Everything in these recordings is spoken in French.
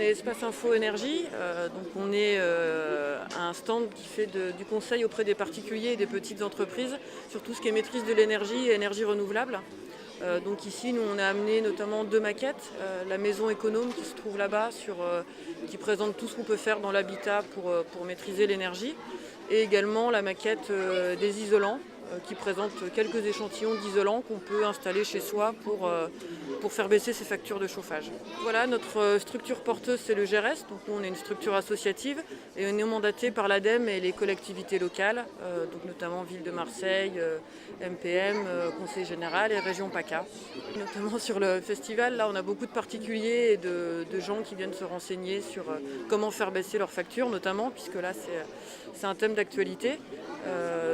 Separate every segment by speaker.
Speaker 1: est Espace Info Énergie. Donc on est un stand qui fait du conseil auprès des particuliers et des petites entreprises sur tout ce qui est maîtrise de l'énergie et énergie renouvelable. Donc ici, nous, on a amené notamment 2 maquettes. La maison économe qui se trouve là-bas, qui présente tout ce qu'on peut faire dans l'habitat pour maîtriser l'énergie. Et également la maquette des isolants, qui présente quelques échantillons d'isolants qu'on peut installer chez soi pour faire baisser ses factures de chauffage. Voilà, notre structure porteuse, c'est le GRS. Donc nous, on est une structure associative et on est mandaté par l'ADEME et les collectivités locales, donc notamment Ville de Marseille, MPM, Conseil général et Région PACA. Notamment sur le festival, là, on a beaucoup de particuliers et de gens qui viennent se renseigner sur comment faire baisser leurs factures, notamment, puisque là, c'est un thème d'actualité.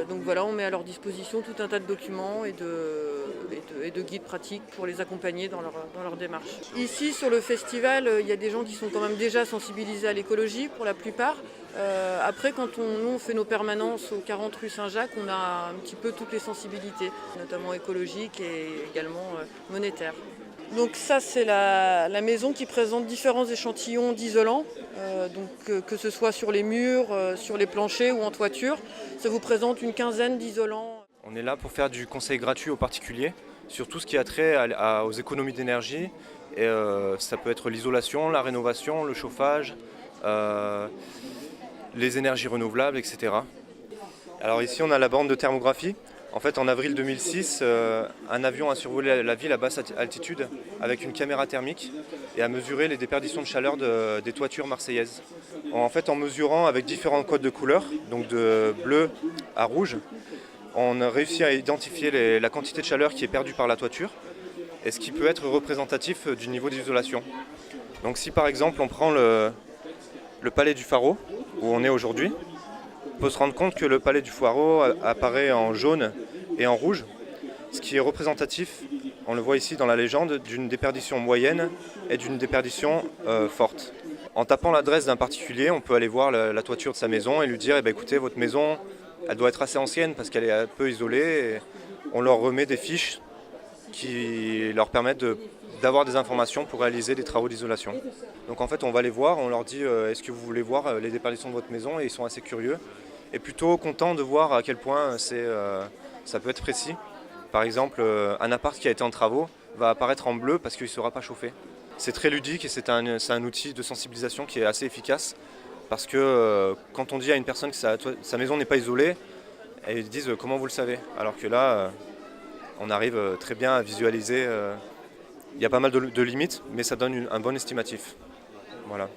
Speaker 1: Donc voilà, on met à leur disposition tout un tas de documents et de guides pratiques pour les accompagner dans leur démarche. Ici, sur le festival, il y a des gens qui sont quand même déjà sensibilisés à l'écologie pour la plupart. Après, quand nous on fait nos permanences aux 40 rue Saint-Jacques, on a un petit peu toutes les sensibilités, notamment écologiques et également monétaires. Donc ça, c'est la maison qui présente différents échantillons d'isolants, que ce soit sur les murs, sur les planchers ou en toiture. Ça vous présente une quinzaine d'isolants.
Speaker 2: On est là pour faire du conseil gratuit aux particuliers sur tout ce qui a trait aux économies d'énergie. Et, ça peut être l'isolation, la rénovation, le chauffage, les énergies renouvelables, etc. Alors ici, on a la borne de thermographie. En fait, en avril 2006, un avion a survolé la ville à basse altitude avec une caméra thermique et a mesuré les déperditions de chaleur des toitures marseillaises. En fait, en mesurant avec différents codes de couleurs, donc de bleu à rouge, on a réussi à identifier la quantité de chaleur qui est perdue par la toiture et ce qui peut être représentatif du niveau d'isolation. Donc si par exemple on prend le palais du Pharaon, où on est aujourd'hui, on peut se rendre compte que le palais du Pharaon apparaît en jaune et en rouge, ce qui est représentatif, on le voit ici dans la légende, d'une déperdition moyenne et d'une déperdition forte. En tapant l'adresse d'un particulier, on peut aller voir la toiture de sa maison et lui dire écoutez, votre maison, elle doit être assez ancienne parce qu'elle est un peu isolée. Et on leur remet des fiches qui leur permettent d'avoir des informations pour réaliser des travaux d'isolation. Donc en fait, on va les voir, on leur dit est-ce que vous voulez voir les déperditions de votre maison, et ils sont assez curieux et plutôt contents de voir à quel point ça peut être précis. Par exemple, un appart qui a été en travaux va apparaître en bleu parce qu'il ne sera pas chauffé. C'est très ludique et c'est un outil de sensibilisation qui est assez efficace parce que quand on dit à une personne que sa maison n'est pas isolée, ils disent comment vous le savez, alors que là, on arrive très bien à visualiser. Il y a pas mal de limites, mais ça donne un bon estimatif. Voilà.